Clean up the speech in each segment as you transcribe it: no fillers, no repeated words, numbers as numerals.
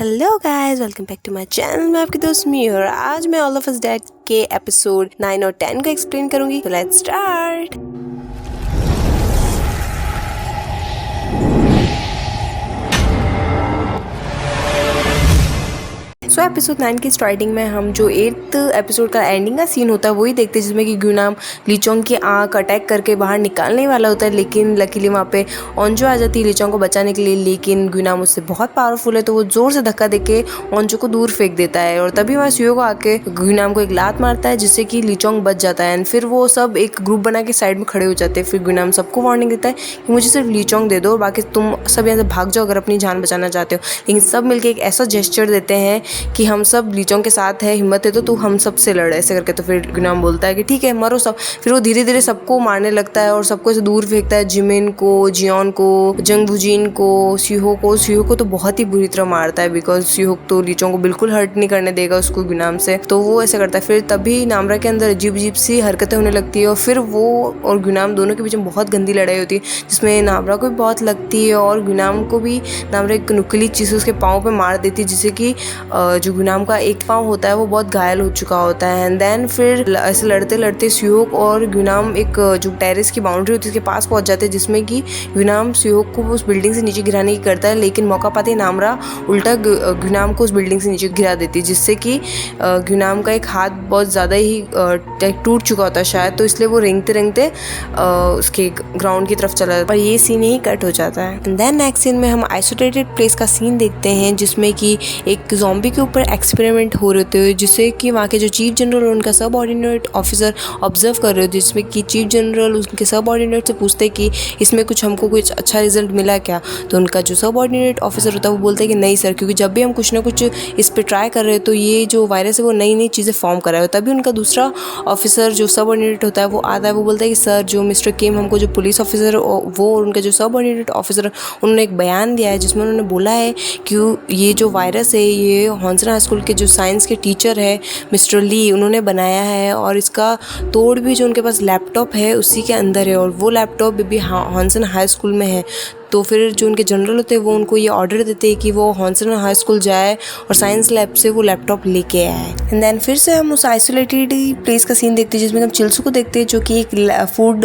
Hello guys, welcome back to my channel. मैं आपकी दोस्त मी और आज मैं ऑल ऑफ अस डेड के एपिसोड 9 और 10 को एक्सप्लेन करूंगी। तो लेट्स स्टार्ट। सो एपिसोड 9 की स्टार्टिंग में हम जो 8th एपिसोड का एंडिंग का सीन होता है वही देखते हैं, जिसमें कि गुनाम लीचोंग की आँख अटैक करके बाहर निकालने वाला होता है, लेकिन लकीली वहाँ पे ओंजो आ जाती है लीचोंग को बचाने के लिए। लेकिन गुनाम उससे बहुत पावरफुल है तो वो जोर से धक्का देके ओंजो को दूर फेंक देता है और तभी वहाँ सुयो को आके गुनाम को एक लात मारता है जिससे कि लीचोंग बच जाता है। एंड फिर वो सब एक ग्रुप बना के साइड में खड़े हो जाते हैं। फिर गुनाम सबको वार्निंग देता है कि मुझे सिर्फ लीचोंग दे दो और बाकी तुम सब यहाँ से भाग जाओ अगर अपनी जान बचाना चाहते हो। लेकिन सब मिलकर एक ऐसा जेस्चर देते हैं कि हम सब लीचोंग के साथ है, हिम्मत है तो तू हम सब से लड़, ऐसे करके। तो फिर गुनाम बोलता है कि ठीक है मरो सब। फिर वो धीरे धीरे सबको मारने लगता है और सबको ऐसे दूर फेंकता है, जिमिन को, जियोन को, जंगबुजिन को, सिहो को। सिहो को तो बहुत ही बुरी तरह मारता है बिकॉज सिहो तो लीचोंग को बिल्कुल हर्ट नहीं करने देगा उसको गुनाम से, तो वो ऐसा करता है। फिर तभी नामरा के अंदर अजीब अजीब सी हरकतें होने लगती है और फिर वो और गुनाम दोनों के बीच में बहुत गंदी लड़ाई होती है जिसमें नामरा को भी बहुत लगती है और गुनाम को भी नामरा एक नुकीली चीज़ उसके पाँव पे मार देती है जिससे कि जो गुनाम का एक पाँव होता है वो बहुत घायल हो चुका होता है। एंड देन फिर ऐसे लड़ते लड़ते सिहोक और गुनाम एक जो टेरेस की बाउंड्री होती है उसके पास पहुंच जाते हैं, जिसमें कि गुनाम सिहोक को उस बिल्डिंग से नीचे गिराने की करता है, लेकिन मौका पाते ही नामरा उल्टा गुनाम को उस बिल्डिंग से नीचे गिरा देती है जिससे कि गुनाम का एक हाथ बहुत ज़्यादा ही टूट चुका होता है शायद, तो इसलिए वो रेंगते रेंगते उसके ग्राउंड की तरफ चला जाता है और ये सीन ही कट हो जाता है। एंड देन नेक्स्ट सीन में हम आइसोलेटेड प्लेस का सीन देखते हैं जिसमें कि एक ज़ॉम्बी के ऊपर एक्सपेरिमेंट हो रहे थे जिससे कि वहाँ के जो चीफ जनरल और उनका सब ऑर्डिनेट ऑफिसर ऑब्जर्व कर रहे थे, जिसमें कि चीफ जनरल उनके सब ऑर्डिनेट से पूछते कि इसमें कुछ हमको कुछ अच्छा रिजल्ट मिला क्या। तो उनका जो सब ऑर्डिनेट ऑफिसर होता है वो बोलते हैं कि नहीं सर, क्योंकि जब भी हम कुछ ना कुछ इस पर ट्राई कर रहे हैं तो ये जो वायरस है वो नई नई चीज़ें फॉर्म कर रहा है। तभी उनका दूसरा ऑफिसर जो सब ऑर्डिनेट होता है वो आता है, वो बोलता है कि सर जो मिस्टर केम हमको जो पुलिस ऑफिसर वो और उनका जो सब ऑर्डिनेट ऑफिसर उन्होंने एक बयान दिया है जिसमें उन्होंने बोला है कि ये जो वायरस है ये हॉन्सन हाई स्कूल के जो साइंस के टीचर है मिस्टर ली उन्होंने बनाया है और इसका तोड़ भी जो उनके पास लैपटॉप है उसी के अंदर है और वो लैपटॉप भी हॉन्सन हाई स्कूल में है। तो फिर जो उनके जनरल होते हैं वो उनको ये ऑर्डर देते हैं कि वो हॉन्सन हाई स्कूल जाए और साइंस लैब से वो लैपटॉप लेके आए। एंड देन फिर से हम उस आइसोलेटेड प्लेस का सीन देखते हैं जिसमें हम चिल्सू को देखते हैं जो कि एक फूड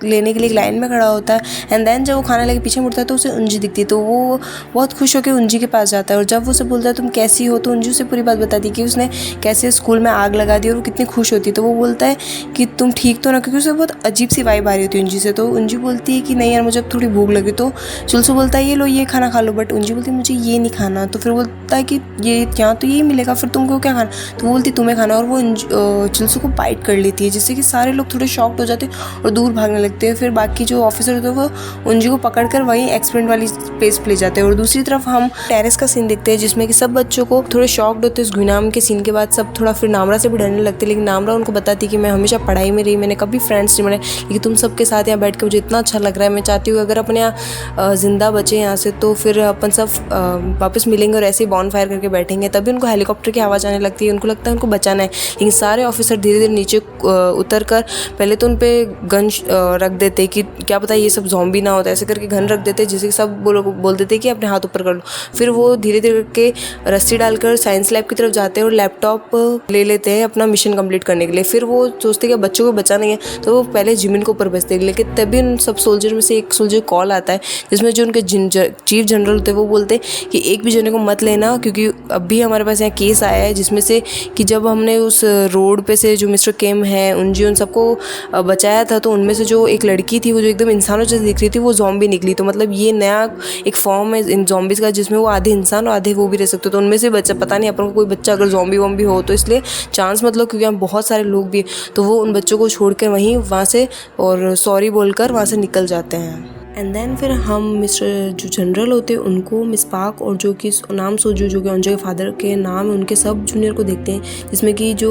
लेने के लिए एक लाइन में खड़ा होता है। एंड देन जब वो खाना लेके पीछे मुड़ता है तो उसे उंजी दिखती है, तो वो बहुत खुश होकर उंजी के पास जाता है और जब वो उसे बोलता है तुम कैसी हो, तो उंजी उसे पूरी बात बताती है कि उसने कैसे स्कूल में आग लगा दी और वो कितनी खुश होती है। तो वो बोलता है कि तुम ठीक तो ना, क्योंकि उसे बहुत अजीब सी वाइब आ रही होती है उंजी से। तो उंजी बोलती है कि नहीं यार मुझे अब थोड़ी भूख लगी। तो चिल्सू बोलता है ये लो ये खाना खा लो, बट उंजी बोलती है मुझे ये नहीं खाना। तो फिर बोलता है कि ये यहाँ तो यही मिलेगा, फिर तुमको क्या खाना। तो वो बोलती तुम्हें खाना और वो चिल्सू को बाइट कर लेती है जिससे कि सारे लोग थोड़े शॉक्ड हो जाते हैं और दूर भागने लगते हैं। फिर बाकी जो ऑफिसर होते हैं वो उंजी को पकड़कर वहीं एक्सपेरिमेंट वाली प्लेस पे ले जाते हैं और दूसरी तरफ हम टेरेस का सीन देखते हैं जिसमें कि सब बच्चों को थोड़े शॉक्ड होते हैं। इस गुनाम के सीन के बाद सब थोड़ा फिर नामरा से भी डरने लगते हैं, लेकिन नामरा उनको बताती है कि मैं हमेशा पढ़ाई में रही, मैंने कभी फ्रेंड्स नहीं बनाए, लेकिन तुम सबके साथ यहाँ बैठ के मुझे इतना अच्छा लग रहा है। मैं चाहती हूँ अगर अपने यहाँ जिंदा बचे यहाँ से तो फिर अपन सब वापस मिलेंगे और ऐसे ही बॉन फायर करके बैठेंगे। तभी उनको हेलीकॉप्टर की आवाज़ आने लगती है, उनको लगता है उनको बचाना है, लेकिन सारे ऑफिसर धीरे धीरे नीचे उतर कर पहले तो उन पर गन रख देते कि क्या पता ये सब ज़ॉम्बी ना होता, ऐसे करके गन रख देते जिससे सब बोल देते कि अपने हाथ ऊपर कर लो। फिर वो धीरे धीरे करके रस्सी डालकर साइंस लैब की तरफ जाते हैं और लैपटॉप ले लेते हैं अपना मिशन कंप्लीट करने के लिए। फिर वो सोचते हैं कि बच्चों को बचाना है तो वो पहले जिमिन को ऊपर भेजते हैं, लेकिन तभी उन सब सोल्जर में से एक सोल्जर कॉल आता है जिसमें जो उनके चीफ जनरल होते हैं वो बोलते हैं कि एक भी जने को मत लेना, क्योंकि अभी हमारे पास यहाँ केस आया है जिसमें से कि जब हमने उस रोड पे से जो मिस्टर केम है उन सबको बचाया था तो उनमें से जो एक लड़की थी वो जो एकदम इंसानों जैसे दिख रही थी वो ज़ॉम्बी निकली। तो मतलब ये नया एक फॉर्म है इन ज़ॉम्बीज़ का जिसमें वो आधे इंसान और आधे वो भी रह सकते, तो उनमें से बच्चा पता नहीं अपन को कोई बच्चा अगर ज़ॉम्बी वॉम्बी हो तो इसलिए चांस मतलब, क्योंकि यहाँ बहुत सारे लोग भी, तो वो उन बच्चों को छोड़ कर वहाँ से और सॉरी बोलकर वहाँ से निकल जाते हैं। एंड देन फिर हम मिस्टर जो जनरल होते हैं उनको मिसबाक और जो कि नाम सोजू जो कि ओंजो के फादर के नाम है उनके सब जूनियर को देखते हैं, जिसमें कि जो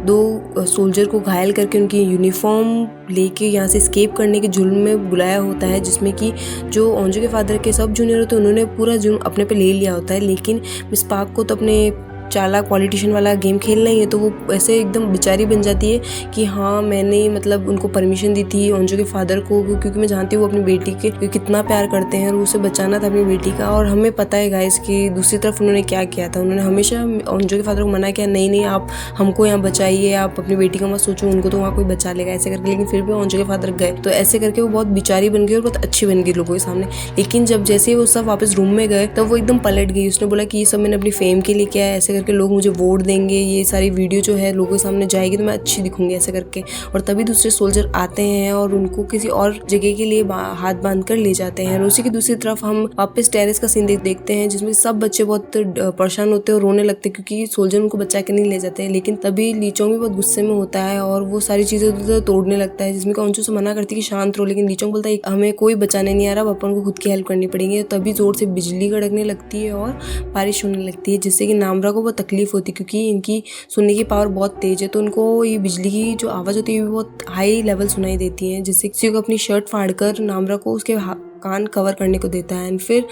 2 सोल्जर को घायल करके उनकी यूनिफॉर्म लेके यहाँ से स्केप करने के जुल्म में बुलाया होता है, जिसमें कि जो ओंजो के फादर के सब जूनियर होते हैं उन्होंने पूरा जुर्म अपने पे ले लिया होता है, लेकिन मिसबाक को तो अपने चालाक पॉलिटिशियन वाला गेम खेलना ही है, तो वो ऐसे एकदम बेचारी बन जाती है कि हाँ मैंने मतलब उनको परमिशन दी थी अंजू के फादर को, क्योंकि मैं जानती हूँ वो अपनी बेटी के कितना प्यार करते हैं और उसे बचाना था अपनी बेटी का। और हमें पता है गाइस कि दूसरी तरफ उन्होंने क्या किया था, उन्होंने हमेशा अंजू के फादर को मना किया, नहीं आप हमको यहाँ बचाइए, आप अपनी बेटी का मत सोचो, उनको तो वहाँ कोई बचा लेगा ऐसे करके। लेकिन फिर भी अंजू के फादर गए, तो ऐसे करके वो बहुत बेचारी बन गई और बहुत अच्छी बन गई लोगों के सामने। लेकिन जब जैसे वो सब वापस रूम में गए तब वो एकदम पलट गई। उसने बोला कि ये सब मैंने अपनी फेम के लिए किया है, ऐसे करके लोग मुझे वोट देंगे, ये सारी वीडियो जो है लोगों के सामने जाएगी तो मैं अच्छी दिखूंगी ऐसे करके। और तभी दूसरे सोल्जर आते हैं और उनको किसी और जगह के लिए हाथ बांध कर ले जाते हैं। और उसी की दूसरी तरफ हम वापस टेरेस का सीन देखते हैं जिसमें सब बच्चे बहुत परेशान होते हैं और रोने लगते हैं क्योंकि सोल्जर उनको बचा के नहीं ले जाते हैं। लेकिन तभी लीचोंग भी बहुत गुस्से में होता है और वो सारी चीजें उधर तोड़ने लगता है, जिसमें अंशु से मना करती है कि शांत रहो। लेकिन लीचोंग बोलता है हमें कोई बचाने नहीं आ रहा, अपन को खुद की हेल्प करनी पड़ेगी। तभी जोर से बिजली कड़कने लगती है और बारिश होने लगती है, जिससे कि नामरा को बहुत तकलीफ होती है क्योंकि इनकी सुनने की पावर बहुत तेज है। तो उनको ये बिजली की जो आवाज़ होती है बहुत हाई लेवल सुनाई देती है, जिससे किसी को अपनी शर्ट फाड़कर नामरा को उसके कान कवर करने को देता है। एंड फिर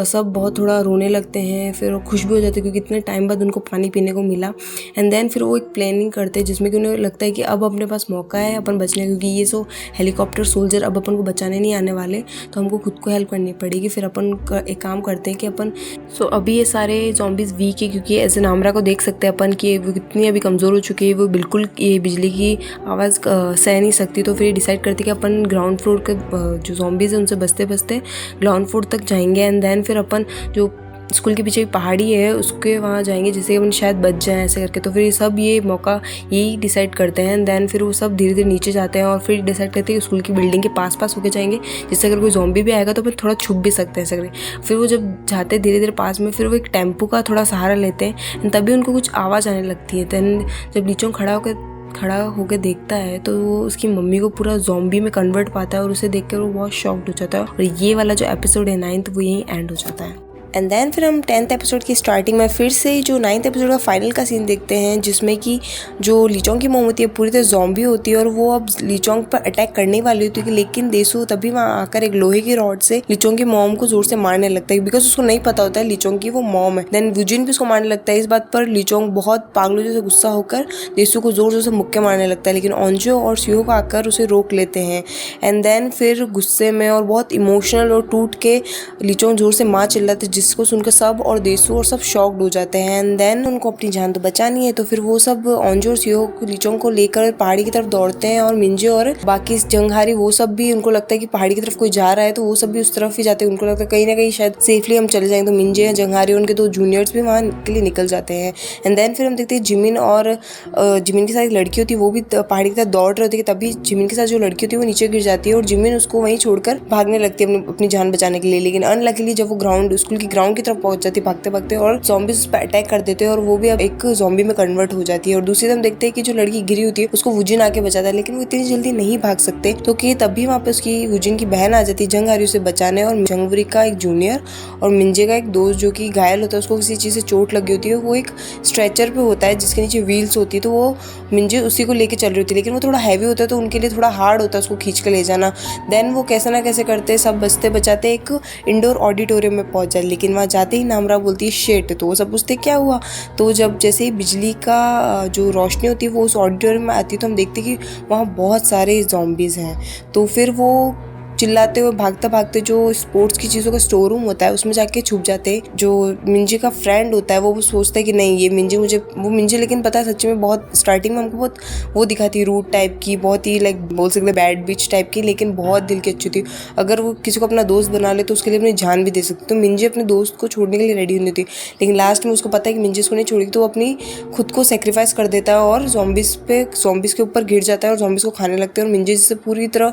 सब बहुत थोड़ा रोने लगते हैं, फिर वो खुश भी हो जाते हैं क्योंकि इतने टाइम बाद उनको पानी पीने को मिला। एंड देन फिर वो एक प्लानिंग करते हैं जिसमें कि उन्हें लगता है कि अब अपने पास मौका है अपन बचने का, क्योंकि ये सो हेलीकॉप्टर सोल्जर अब अपन को बचाने नहीं आने वाले, तो हमको खुद को हेल्प करनी पड़ेगी। फिर अपन एक काम करते हैं कि अपन अभी ये सारे ज़ॉम्बीज़ वीक है क्योंकि ऐसे नामरा को देख सकते हैं अपन कि वो कितनी अभी कमज़ोर हो चुकी है, वो बिल्कुल ये बिजली की आवाज़ सह नहीं सकती। तो फिर डिसाइड करती कि अपन ग्राउंड फ्लोर के जो ज़ॉम्बीज़ हैं उनसे बचते ग्राउंड फ्लोर तक जाएंगे। एंड देन फिर अपन जो स्कूल के पीछे पहाड़ी है उसके वहाँ जाएंगे जिससे अपन शायद बच जाएं ऐसे करके। तो फिर सब ये मौका यही डिसाइड करते हैं। एंड देन फिर वो सब धीरे धीरे नीचे जाते हैं और फिर डिसाइड करते हैं कि स्कूल की बिल्डिंग के पास होके जाएंगे, जिससे अगर कोई ज़ॉम्बी भी आएगा तो फिर थोड़ा छुप भी सकते हैं ऐसे करके। फिर वो जब जाते हैं धीरे धीरे पास में, फिर वो एक टेम्पो का थोड़ा सहारा लेते हैं, तभी उनको कुछ आवाज़ आने लगती है। देन जब लीचोंग खड़ा होकर देखता है तो वो उसकी मम्मी को पूरा ज़ॉम्बी में कन्वर्ट पाता है और उसे देखकर वो बहुत शॉक्ड हो जाता है। और ये वाला जो एपिसोड है 9th वो यहीं एंड हो जाता है। एंड देन फिर हम 10th एपिसोड की स्टार्टिंग में फिर से जो 9th एपिसोड का फाइनल का सीन देखते हैं, जिसमें कि जो लीचोंग की मॉम होती है पूरी तरह ज़ॉम्बी होती है और वो अब लीचोंग पर अटैक करने वाली होती है। लेकिन देसू तभी वहाँ आकर एक लोहे की रॉड से लीचोंग की मॉम को जोर से मारने लगता है, बिकॉज उसको नहीं पता होता है लीचोंग की वो मॉम है। देन वुजिन भी उसको मारने लगता है। इस बात पर लीचोंग बहुत पागलों जैसे गुस्सा होकर देसू को जोर जोर से मुक्के मारने लगता है, लेकिन ओंजो और सियोक आकर उसे रोक लेते हैं। एंड देन फिर गुस्से में और बहुत इमोशनल और टूट के लीचोंग जोर से माँ चिल्लाते, जिसको सुनकर सब और देसू और सब शॉक्ड हो जाते हैं। एंड देन उनको अपनी जान तो बचानी है, तो फिर वो सब ओंजो और सियोक लीचोंग को लेकर पहाड़ी की तरफ दौड़ते हैं और मिंजे और बाकी जंगहारी वो सब भी, उनको लगता है कि पहाड़ी की तरफ कोई जा रहा है तो वो सब भी उस तरफ ही जाते हैं। उनको लगता है कहीं ना कहीं शायद सेफली हम चले जाएंगे। तो मिंजे या जंगहारी उनके 2 जूनियर्स भी वहाँ के लिए निकल जाते हैं। एंड देन फिर हम देखते हैं जिमिन और जिमिन के साथ एक लड़की होती है, वो भी पहाड़ी की तरफ दौड़ रही होती है। तभी जिमिन के साथ जो लड़की होती है वो नीचे गिर जाती है और जिमिन उसको वहीं छोड़कर भागने लगती है अपनी जान बचाने के लिए। लेकिन अनलकीली जब वो स्कूल की ग्राउंड की तरफ पहुंच जाती है भागते भागते और ज़ॉम्बीज़ उस पर अटैक कर देते हैं और वो भी अब एक ज़ॉम्बी में कन्वर्ट हो जाती है। और दूसरी तरफ देखते हैं कि जो लड़की गिरी होती है उसको वुजिन आके बचाता है, लेकिन वो इतनी जल्दी नहीं भाग सकते। तो कि तभी वहाँ पे उसकी वुजिन की बहन आ जाती है जंगहारी उसे बचाने, और जंगवरी का एक जूनियर और मिंजे का एक दोस्त जो कि घायल होता है, उसको किसी चीज़ से चोट लगी होती है, वो एक स्ट्रेचर पे होता है जिसके नीचे व्हील्स होती है। तो वो मिंजे उसी को लेके चल रही होती है, लेकिन वो थोड़ा हैवी होता है तो उनके लिए थोड़ा हार्ड होता है उसको खींच के ले जाना। देन वो कैसे ना कैसे करते सब बचते बचाते एक इंडोर ऑडिटोरियम में पहुंच जाते, लेकिन वहाँ जाते ही नामरा बोलती है शेट। तो वो सब पूछते क्या हुआ। तो जब जैसे ही बिजली का जो रोशनी होती है वो उस ऑडिटोरियम में आती है तो हम देखते हैं कि वहाँ बहुत सारे ज़ॉम्बीज़ हैं। तो फिर वो चिल्लाते हुए भागते भागते जो स्पोर्ट्स की चीज़ों का स्टोर रूम होता है उसमें जाके छुप जाते हैं। जो मिंजे का फ्रेंड होता है वो सोचता है कि नहीं ये मिंजे लेकिन पता है सच्ची में बहुत स्टार्टिंग में हमको बहुत वो दिखाती है रूट टाइप की, बहुत ही लाइक बोल सकते बैड बिच टाइप की, लेकिन बहुत दिल की अच्छी थी। अगर वो किसी को अपना दोस्त बना ले तो उसके लिए अपनी जान भी दे सकती। तो मिंजे अपने दोस्त को छोड़ने के लिए रेडी होती थी, लेकिन लास्ट में उसको पता है कि मिंजे इसको नहीं छोड़ेगी, तो वो अपनी खुद को सेक्रीफाइस कर देता है और ज़ॉम्बीज़ के ऊपर गिर जाता है और ज़ॉम्बीज़ को खाने लगते हैं। और मिंजे जिससे पूरी तरह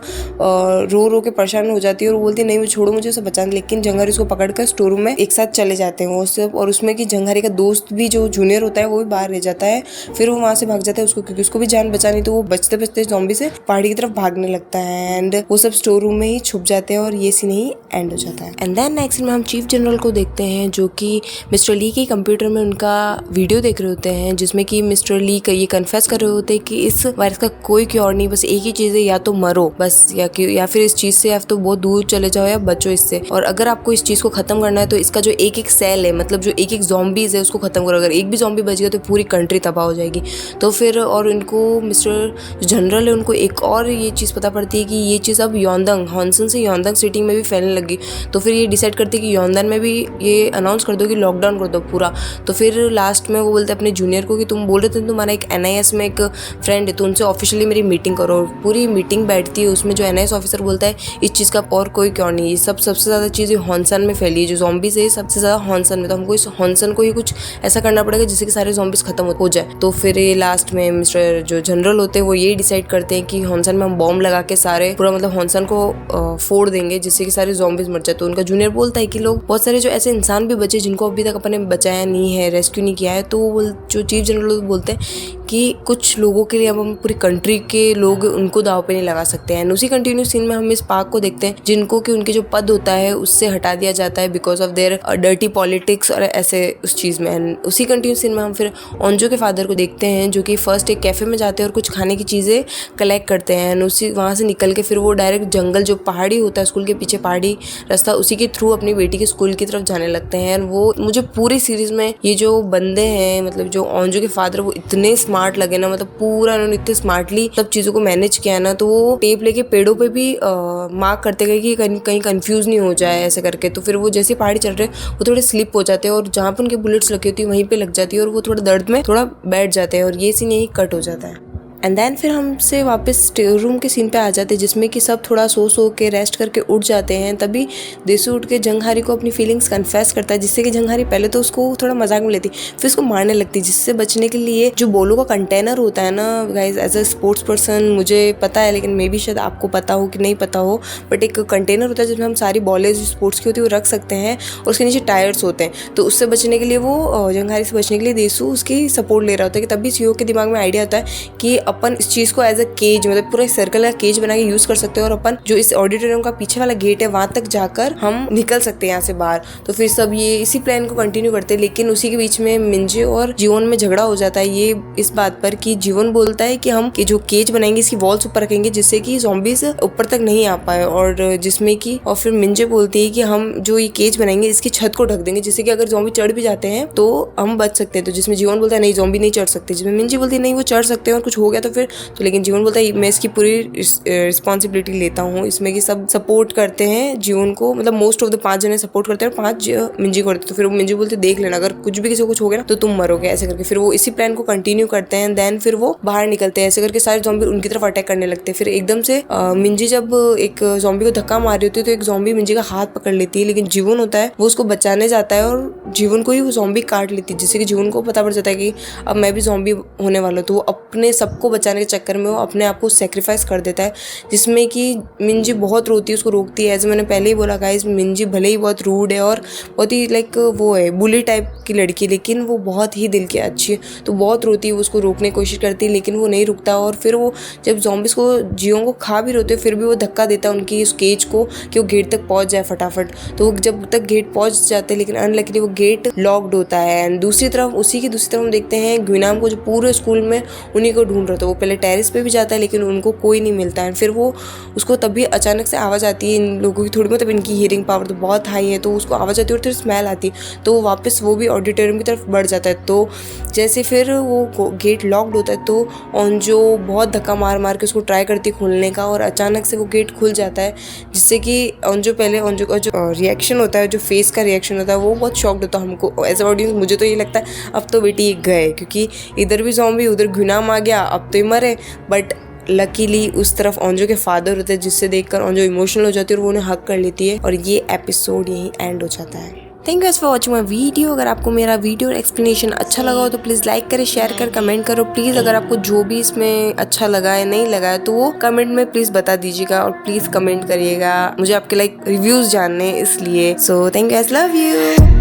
रो के परेशान हो जाती है और वो बोलती है नहीं वो छोड़ो मुझे उसे बचाना। लेकिन जंगहारी उसको पकड़कर स्टोर रूम में एक साथ चले जाते हैं वो सब, और उसमें कि जंगहारी का दोस्त भी जो जूनियर होता है वो भी बाहर रह जाता है। फिर वो वहाँ से भाग जाता है उसको, क्योंकि उसको भी जान बचानी, तो वो बचते बचते ज़ॉम्बी से पहाड़ी की तरफ भागने लगता है। एंड वो सब स्टोर रूम में ही छुप जाते हैं और ये सीन ही एंड हो जाता है। एंड देन नेक्स्ट में हम चीफ जनरल को देखते हैं जो कि मिस्टर ली के कंप्यूटर में उनका वीडियो देख रहे होते हैं, जिसमें कि मिस्टर ली ये कन्फेस कर रहे होते हैं कि इस वायरस का कोई क्योर नहीं, बस एक ही चीज़ है या तो मरो बस, या फिर इस चीज़ से इससे या तो बहुत दूर चले जाओ या बचो इससे। और अगर आपको इस चीज़ को ख़त्म करना है तो इसका जो एक एक सेल है, मतलब जो एक एक ज़ॉम्बीज़ है उसको ख़त्म करो। अगर एक भी ज़ॉम्बी बच गया तो पूरी कंट्री तबाह हो जाएगी। तो फिर और इनको मिस्टर जनरल है उनको एक और ये चीज़ पता पड़ती है कि ये चीज़ अब योंदंग हॉन्सन से योंदंग सिटी में भी फैलने लगी। तो फिर ये डिसाइड करते हैं कि योंदन में भी ये अनाउंस कर दो कि लॉकडाउन कर दो पूरा। तो फिर लास्ट में वो बोलते हैं अपने जूनियर को कि तुम बोल रहे थे तुम्हारा एक NIS में एक फ्रेंड है तो उनसे ऑफिशियली मेरी मीटिंग करो। पूरी मीटिंग बैठती है, उसमें जो NIS ऑफिसर बोलता है इस चीज़ का और कोई क्यों नहीं, ये सबसे ज़्यादा चीज़ हॉन्सन में फैली है, जो ज़ॉम्बीज़ है सबसे ज़्यादा हॉन्सन में, तो हमको इस हॉन्सन को ही कुछ ऐसा करना पड़ेगा जिससे कि सारे ज़ॉम्बीज़ खत्म हो जाए। तो फिर ये लास्ट में मिस्टर जो जनरल होते हैं वो ये डिसाइड करते हैं कि हॉन्सन में हम बॉम्ब लगा के सारे पूरा मतलब हॉन्सन को फोड़ देंगे जिससे कि सारे ज़ॉम्बीज़ मर जाए। तो उनका जूनियर बोलता है कि लोग बहुत सारे जो ऐसे इंसान भी बचे जिनको अभी तक अपने बचाया नहीं है, रेस्क्यू नहीं किया है। तो वो जो चीफ जनरल बोलते हैं कि कुछ लोगों के लिए अब हम पूरी कंट्री के लोग उनको दाव पे नहीं लगा सकते हैं। उसी कंटिन्यूस सीन में हम इस पार्क को देखते हैं जिनको कि उनके जो पद होता है उससे हटा दिया जाता है because of their dirty politics और ऐसे उस चीज़ में। उसी कंटिन्यूस सीन में हम फिर ओंजो के फादर को देखते हैं जो कि फर्स्ट एक कैफ़े में जाते हैं और कुछ खाने की चीज़ें कलेक्ट करते हैं। उसी वहाँ से निकल के फिर वो डायरेक्ट जंगल जो पहाड़ी होता है स्कूल के पीछे पहाड़ी रास्ता उसी के थ्रू अपनी बेटी के स्कूल की तरफ जाने लगते हैं। वो मुझे पूरी सीरीज़ में ये जो बंदे हैं मतलब जो ओंजो के फादर वो इतने स्मार्ट लगे ना, मतलब पूरा उन्होंने इतने स्मार्टली सब चीज़ों को मैनेज किया ना। तो वो टेप लेके पेड़ों पे भी मार्क करते गए कि कहीं कंफ्यूज नहीं हो जाए ऐसे करके। तो फिर वो जैसे पहाड़ी चढ़ रहे वो थोड़े स्लिप हो जाते हैं और जहाँ पर उनके बुलेट्स लगी होती है वहीं पे लग जाती है और वो थोड़ा दर्द में थोड़ा बैठ जाते हैं और ये सीन यही कट हो जाता है। एंड देन फिर हमसे वापस रूम के सीन पे आ जाते हैं जिसमें कि सब थोड़ा सो के रेस्ट करके उठ जाते हैं। तभी देसू उठ के जंघारी को अपनी फीलिंग्स कन्फेस करता है जिससे कि जंघारी पहले तो उसको थोड़ा मजाक में लेती फिर उसको मारने लगती, जिससे बचने के लिए जो बोलो का कंटेनर होता है ना guys, as a sports person मुझे पता है लेकिन मे बी शायद आपको पता हो कि नहीं पता हो, बट एक कंटेनर होता है जिसमें हम सारी बॉलें जो स्पोर्ट्स की होती है वो रख सकते हैं और उसके नीचे टायर्स होते हैं। तो उससे बचने के लिए वो जंघारी से बचने के लिए देसू उसकी सपोर्ट ले रहा होता है कि तभी सीओ के दिमाग में आइडिया आता है कि अपन इस चीज़ को एज अ केज मतलब पूरा सर्कल का केज बना के यूज कर सकते हैं और अपन जो इस ऑडिटोरियम का पीछे वाला गेट है वहां तक जाकर हम निकल सकते हैं यहाँ से बाहर। तो फिर सब ये इसी प्लान को कंटिन्यू करते हैं लेकिन उसी के बीच में मिंजे और जीवन में झगड़ा हो जाता है ये इस बात पर कि जीवन बोलता है कि हम जो केज बनाएंगे इसकी वॉल्स ऊपर रखेंगे जिससे कि ज़ॉम्बीज ऊपर तक नहीं आ पाए और जिसमें कि और फिर मिंजे बोलती है कि हम जो ये केज बनाएंगे इसकी छत को ढक देंगे जिससे कि अगर ज़ॉम्बी चढ़ भी जाते हैं तो हम बच सकते हैं। तो जिसमें जीवन बोलता है नहीं ज़ॉम्बी नहीं चढ़ सकते, जिसमें मिंजे बोलती है नहीं वो चढ़ सकते हैं और कुछ हो गया तो फिर तो लेकिन जीवन बोलता है मैं इसकी पूरी रिस्पॉन्सिबिलिटी लेता हूँ इसमें कि सब सपोर्ट करते हैं जीवन को, मतलब मोस्ट ऑफ द 5 जने सपोर्ट करते हैं और 5 मिंजी को करते। तो फिर वो मिंजी बोलते देख लेना अगर कुछ भी किसी को कुछ हो गया ना तो तुम मरोगे ऐसे करके। फिर वो इसी प्लान को कंटिन्यू करते हैं। देन फिर वो बाहर निकलते हैं ऐसे करके सारे ज़ॉम्बी उनकी तरफ अटैक करने लगते हैं। फिर एकदम से मिंजी जब एक ज़ॉम्बी को धक्का मार रही होती है तो एक ज़ॉम्बी मिंजी का हाथ पकड़ लेती है लेकिन जीवन होता है वो उसको बचाने जाता है और जीवन को ही वो ज़ॉम्बी काट लेती है जिससे कि जीवन को पता पड़ जाता है कि अब मैं भी ज़ॉम्बी होने वाला हूँ। तो वो अपने सबको बचाने के चक्कर में वो अपने आप को सेक्रीफाइस कर देता है जिसमें कि मिंजी बहुत रोती है, उसको रोकती है। ऐसे मैंने पहले ही बोला गाइस मिंजी भले ही बहुत रूड है और बहुत ही लाइक वो है बुली टाइप की लड़की लेकिन वो बहुत ही दिल की अच्छी है। तो बहुत रोती है, उसको रोकने की कोशिश करती है लेकिन वो नहीं रुकता और फिर वो जब ज़ॉम्बीज़ को जियों को खा भी रोते फिर भी वो धक्का देता है उनकी उस केज को कि वो गेट तक पहुंच जाए फटाफट। तो जब तक गेट पहुंच जाते हैं लेकिन अनलकीली वो गेट लॉक्ड होता है। एंड दूसरी तरफ उसी की दूसरी तरफ हम देखते हैं ग्विनाम को जो पूरे स्कूल में उन्हीं को ढूंढ रहा था। वो पहले टेरेस पे भी जाता है लेकिन उनको कोई नहीं मिलता है। फिर वो उसको तभी अचानक से आवाज़ आती है इन लोगों की थोड़ी, मतलब इनकी हियरिंग पावर तो बहुत हाई है तो उसको आवाज़ आती है और फिर स्मेल आती है तो वापस वो भी ऑडिटोरियम की तरफ बढ़ जाता है। तो जैसे फिर वो गेट लॉक्ड होता है तो ओंजो बहुत धक्का मार मार के उसको ट्राई करती है खोलने का और अचानक से वो गेट खुल जाता है जिससे कि ओंजो का जो रिएक्शन होता है, जो फेस का रिएक्शन होता है वो बहुत शॉक्ड होता है हमको एज ऑडियंस। मुझे तो ये लगता है अब तो बेटी गए क्योंकि इधर भी ज़ॉम्बी उधर ग्विनाम आ गया, अब तो ही मरे। बट लकीली उस तरफ ओंजो के फादर होते हैं जिससे देखकर ओंजो इमोशनल हो जाती है और वो उन्हें हक कर लेती है और ये एपिसोड यहीं एंड हो जाता है। Thank you for watching my video. अगर आपको मेरा वीडियो और एक्सप्लेनेशन अच्छा लगा हो तो प्लीज़ लाइक करें, शेयर कर, कमेंट करो प्लीज़। अगर आपको जो भी इसमें अच्छा लगा है नहीं लगा है तो वो कमेंट में प्लीज़ बता दीजिएगा और प्लीज़ कमेंट करिएगा, मुझे आपके लाइक रिव्यूज़ जानने इसलिए। So thank you, love you.